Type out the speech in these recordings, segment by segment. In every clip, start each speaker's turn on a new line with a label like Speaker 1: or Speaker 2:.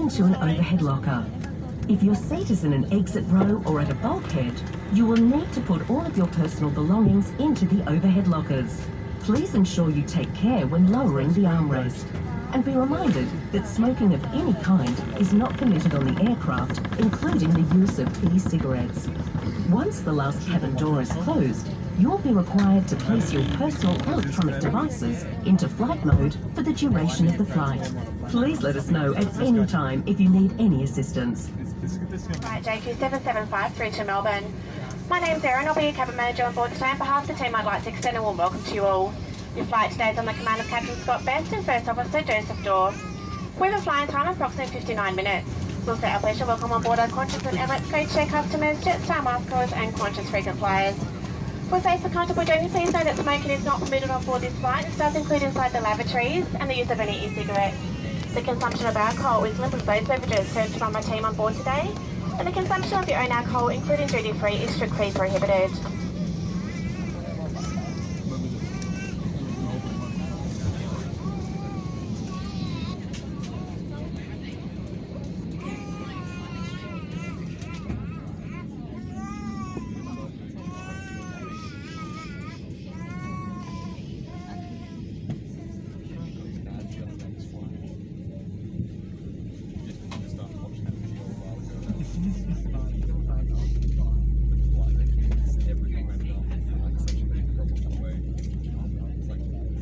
Speaker 1: into an overhead locker. If your seat is in an exit row or at a bulkhead, you will need to put all of your personal belongings into the overhead lockers. Please ensure you take care when lowering the armrest. And be reminded that smoking of any kind is not permitted on the aircraft, including the use of e-cigarettes. Once the last cabin door is closed, you'll be required to place your personal electronic devices into flight mode for the duration of the flight. Please let us know at any time if you need any assistance.
Speaker 2: Right, JQ775 through to Melbourne. My name's Erin, I'll be your cabin manager on board today. On behalf of the team, I'd like to extend a warm welcome to you all. Your flight today is on the command of Captain Scott Best and First Officer Joseph Dorr. We have a flying time of approximately 59 minutes. We'll say our pleasure welcome on board our conscious and Emirates codeshare customers, Jetstar mask wearers and conscious frequent flyers. For safe and comfortable journey, please know that smoking is not permitted on board this flight. This does include inside the lavatories and the use of any e-cigarettes. The consumption of alcohol is limited with those beverages served by my team on board today, and the consumption of your own alcohol, including duty-free, is strictly prohibited.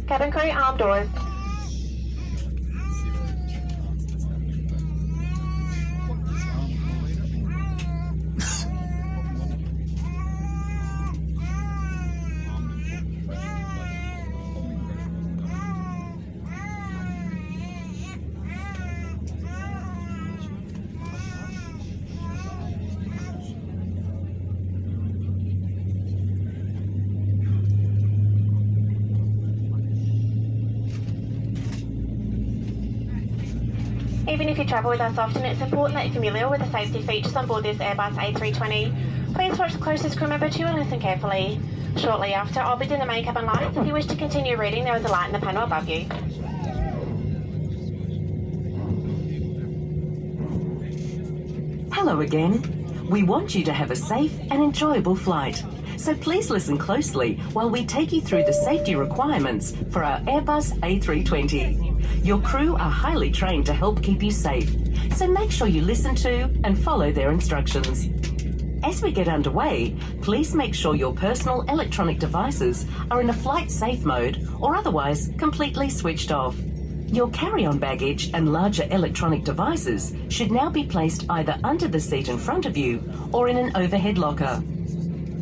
Speaker 2: Cabin crew, arm doors. Even if you travel with us often, it's important that you're familiar with the safety features on board this Airbus A320. Please watch the closest crew member to you and listen carefully. Shortly after, I'll be dim the main cabin lights. If you wish to continue reading, there is a light in the panel above you.
Speaker 1: Hello again. We want you to have a safe and enjoyable flight. So please listen closely while we take you through the safety requirements for our Airbus A320. Your crew are highly trained to help keep you safe, so make sure you listen to and follow their instructions. As we get underway, please make sure your personal electronic devices are in a flight safe mode or otherwise completely switched off. Your carry-on baggage and larger electronic devices should now be placed either under the seat in front of you or in an overhead locker.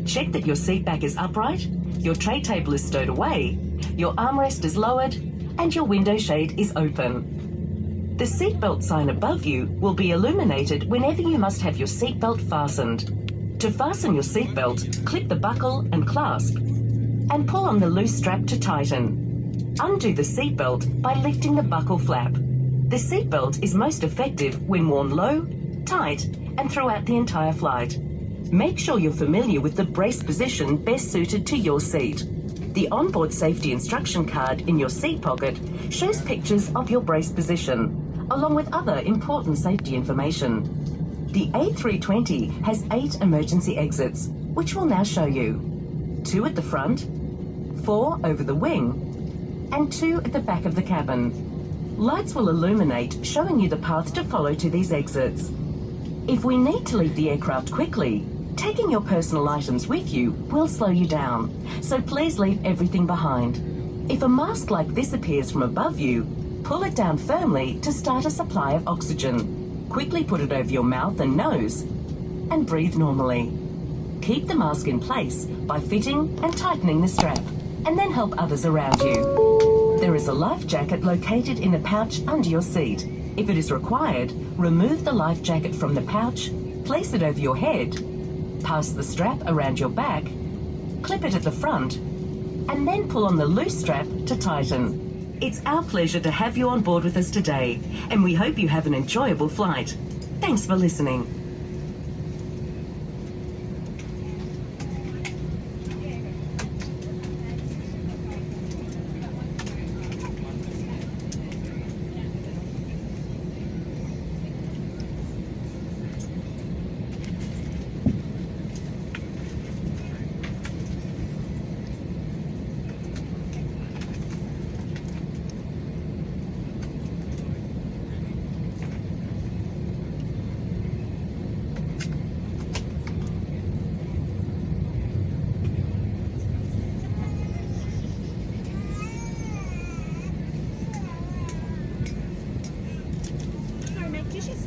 Speaker 1: Check that your seat back is upright, your tray table is stowed away, your armrest is lowered, and your window shade is open. The seatbelt sign above you will be illuminated whenever you must have your seatbelt fastened. To fasten your seatbelt, clip the buckle and clasp, and pull on the loose strap to tighten. Undo the seatbelt by lifting the buckle flap. The seatbelt is most effective when worn low, tight, and throughout the entire flight. Make sure you're familiar with the brace position best suited to your seat. The onboard safety instruction card in your seat pocket shows pictures of your brace position, along with other important safety information. The A320 has 8 emergency exits, which we'll now show you. 2 at the front, 4 over the wing, and 2 at the back of the cabin. Lights will illuminate, showing you the path to follow to these exits. If we need to leave the aircraft quickly, taking your personal items with you will slow you down, so please leave everything behind. If a mask like this appears from above you, pull it down firmly to start a supply of oxygen. Quickly put it over your mouth and nose, and breathe normally. Keep the mask in place by fitting and tightening the strap, and then help others around you. There is a life jacket located in a pouch under your seat. If it is required, remove the life jacket from the pouch, place it over your head, pass the strap around your back, clip it at the front, and then pull on the loose strap to tighten. It's our pleasure to have you on board with us today, and we hope you have an enjoyable flight. Thanks for listening.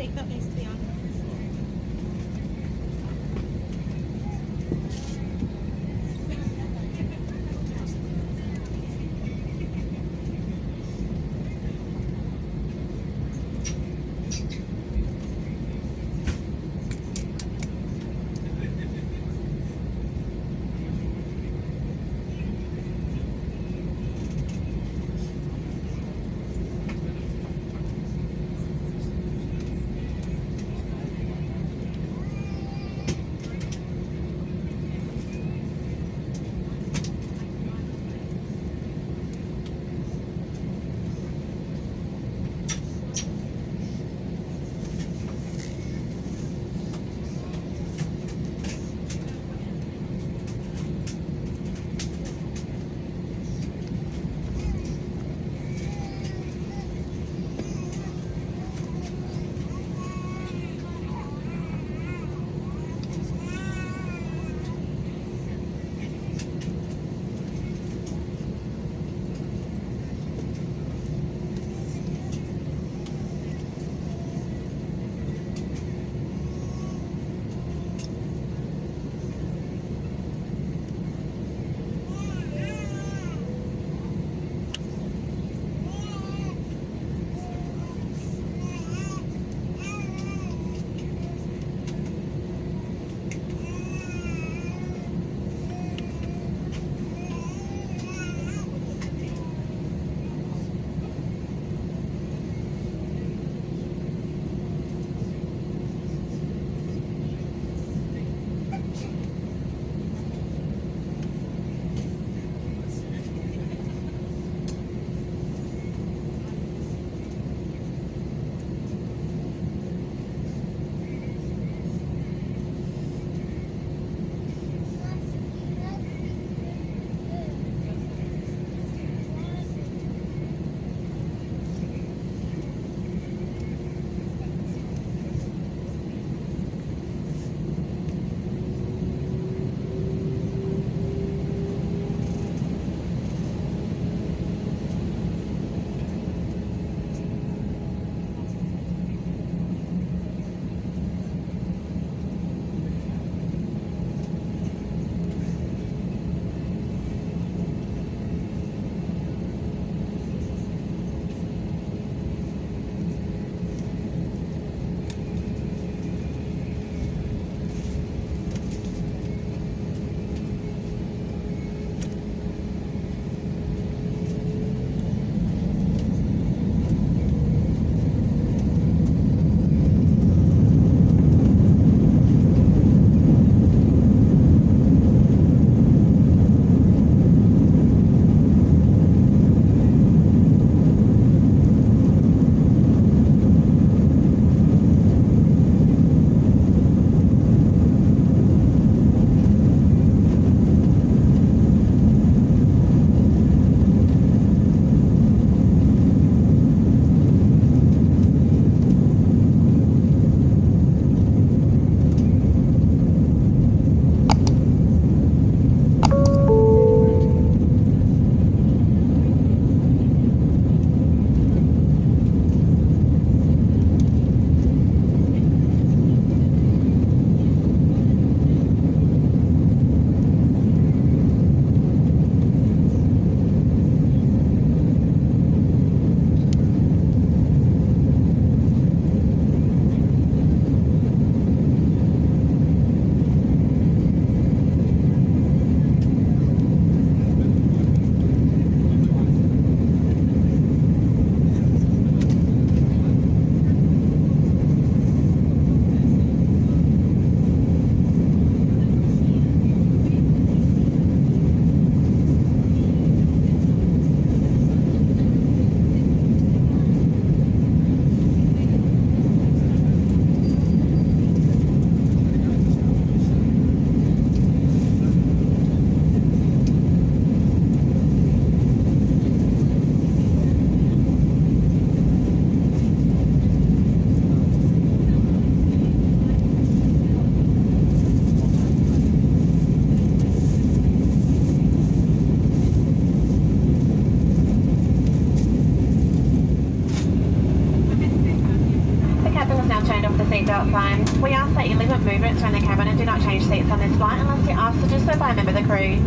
Speaker 3: seatbelt needs to be on.
Speaker 2: turned off the seatbelt sign. We ask that you limit movements around the cabin and do not change seats on this flight unless you're asked to do so by a member of the crew.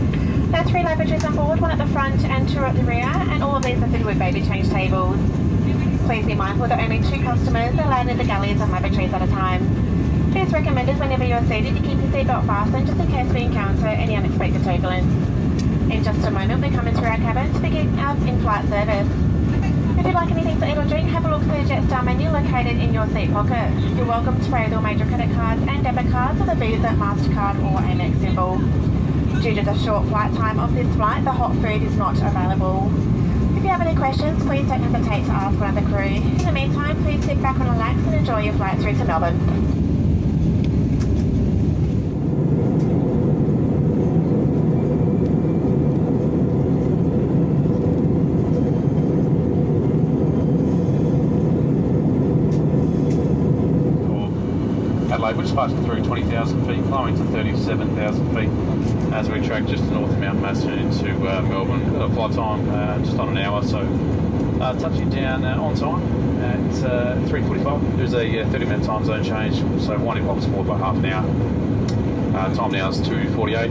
Speaker 2: There are 3 lavatories on board, 1 at the front and 2 at the rear, and all of these are fitted with baby change tables. Please be mindful that only 2 customers are allowed in the galleys and lavatories at a time. It is recommended whenever you are seated you keep your seatbelt fastened just in case we encounter any unexpected turbulence. In just a moment we're coming through our cabin to begin our in-flight service. If you'd like anything to eat or drink, have a look through the Jetstar menu located in your seat pocket. You're welcome to pay with all major credit cards and debit cards with a Visa, MasterCard or Amex symbol. Due to the short flight time of this flight, the hot food is not available. If you have any questions, please don't hesitate to ask one of the crew. In the meantime, please sit back and relax and enjoy your flight through to Melbourne.
Speaker 3: We're just passing through 20,000 feet, climbing to 37,000 feet as we track just north of Mount Mason into Melbourne. Got a flight time just on an hour, so touching down on time at 3:45. There's a 30-minute time zone change, so winding clock's forward by half an hour. Time now is 2:48.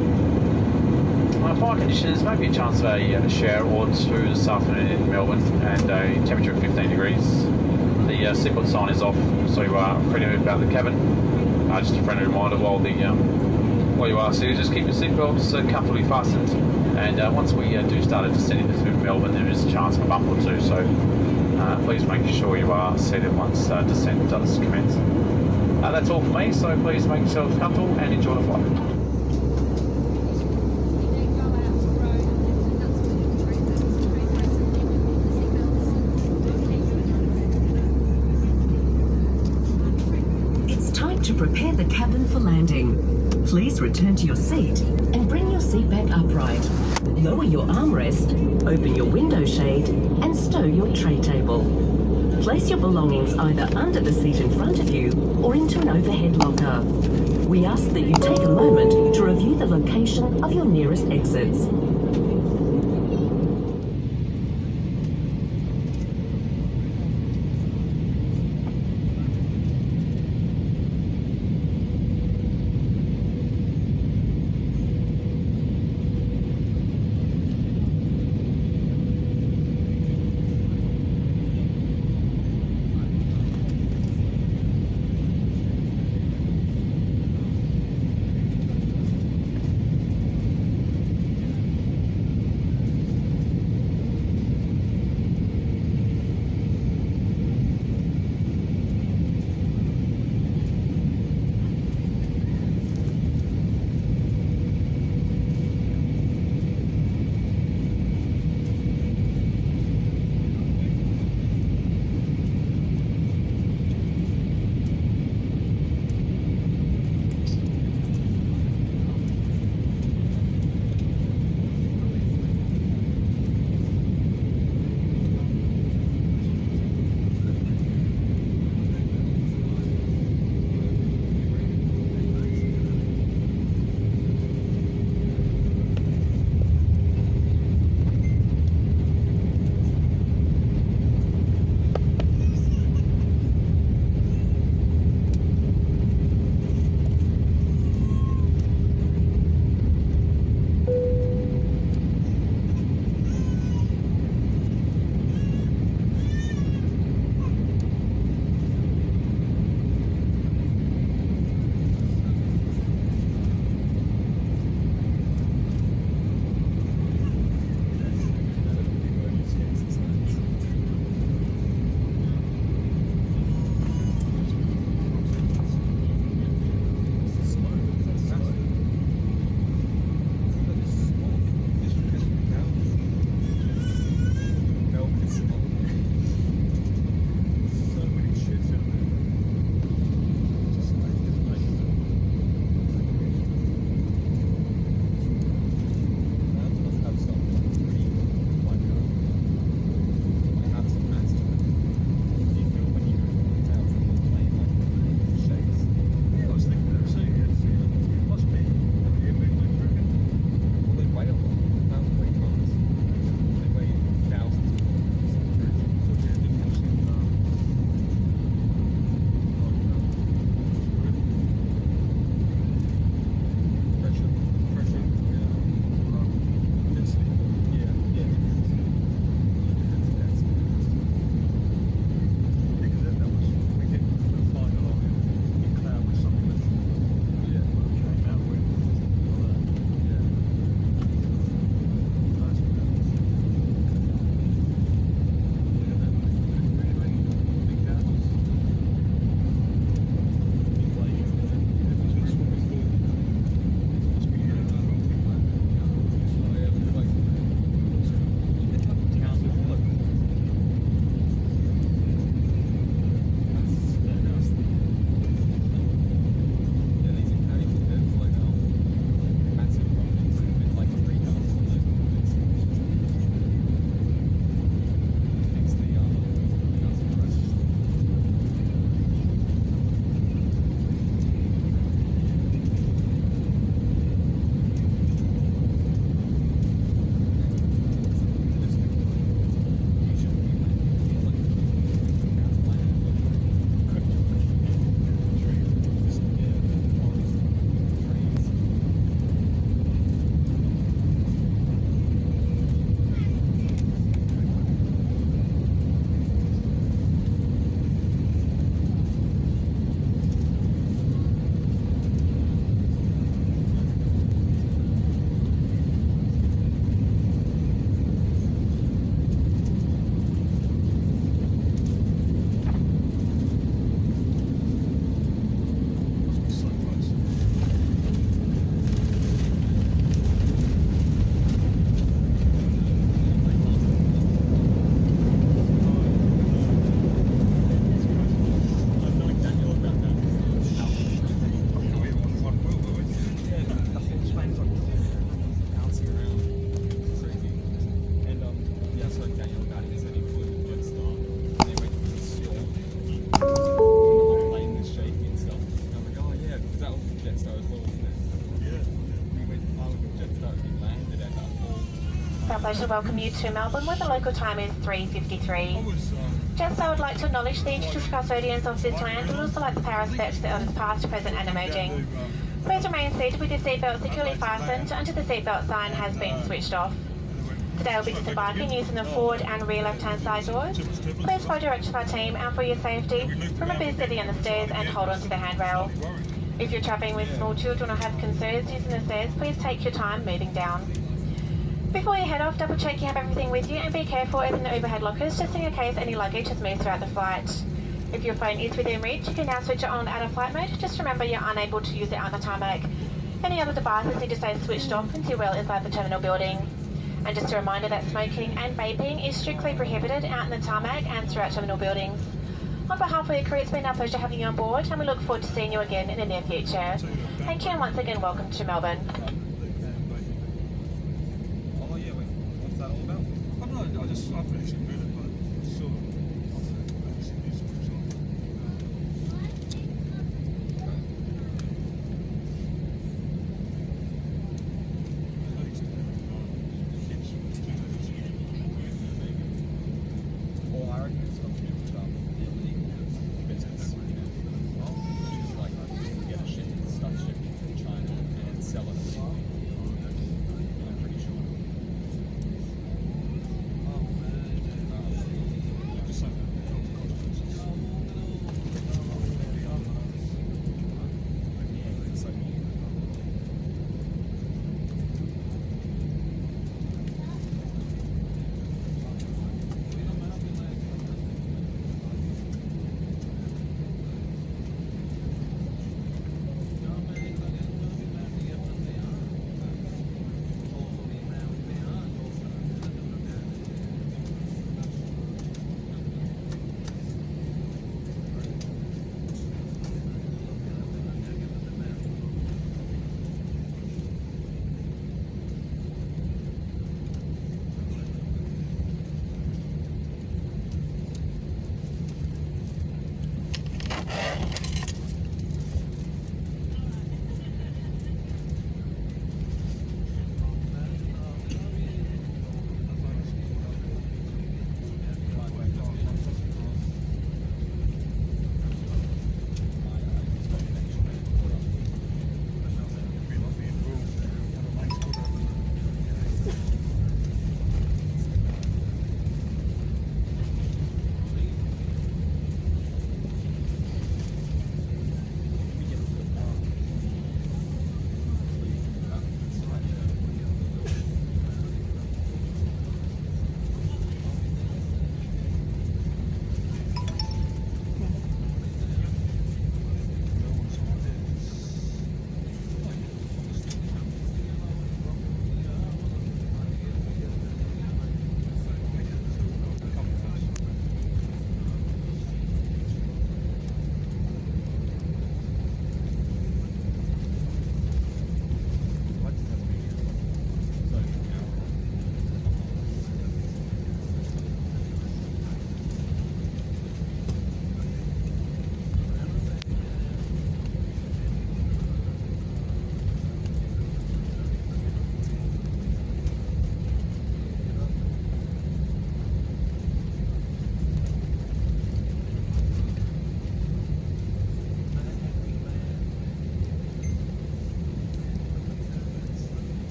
Speaker 3: Flight conditions, maybe a chance of a shower or 2 this afternoon in Melbourne and a temperature of 15 degrees. The seatbelt sign is off, so you are free to move about the cabin. Just a friendly reminder while you are seated, just keep your seatbelts comfortably fastened. And once we do start descending to Melbourne, there is a chance of a bump or 2, so please make sure you are seated once descent does commence. That's all for me, so please make yourself comfortable and enjoy the flight.
Speaker 1: To prepare the cabin for landing. Please return to your seat and bring your seat back upright. Lower your armrest, open your window shade and stow your tray table. Place your belongings either under the seat in front of you or into an overhead locker. We ask that you take a moment to review the location of your nearest exits.
Speaker 2: pleasure to welcome you to Melbourne, where the local time is 3:53. Jetstar would like to acknowledge the traditional custodians of this land and also like to pay our respects to the elders past, present and emerging. Please remain seated with your seatbelt securely fastened until the seatbelt sign has been switched off. Today we'll be disembarking using the forward and rear left-hand side doors. Please follow directions of our team, and for your safety, remember to sit on the stairs and hold on to the handrail. If you're travelling with small children or have concerns using the stairs, please take your time moving down. Before you head off, double check you have everything with you and be careful opening the overhead lockers just in case any luggage has moved throughout the flight. If your phone is within reach, you can now switch it on out of flight mode. Just remember you're unable to use it on the tarmac. Any other devices need to stay switched off until well inside the terminal building. And just a reminder that smoking and vaping is strictly prohibited out in the tarmac and throughout terminal buildings. On behalf of your crew, it's been our pleasure having you on board, and we look forward to seeing you again in the near future. Thank you, and once again, welcome to Melbourne.
Speaker 4: Oh yeah, wait, what's that all about? I don't know, I haven't actually read it, but sure. Well, I reckon it's got to do with the illegal business. Like, get a ship, stuff shipping from China and sell it.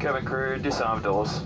Speaker 5: cabin crew, disarm doors.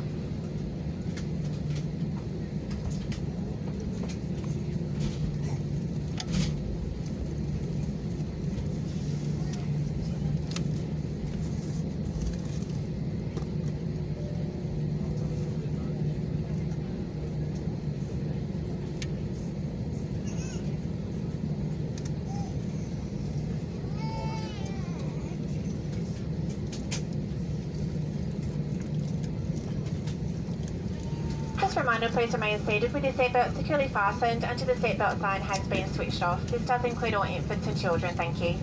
Speaker 2: Just a reminder, please remain seated with your seatbelt securely fastened until the seatbelt sign has been switched off. This does include all infants and children, thank you.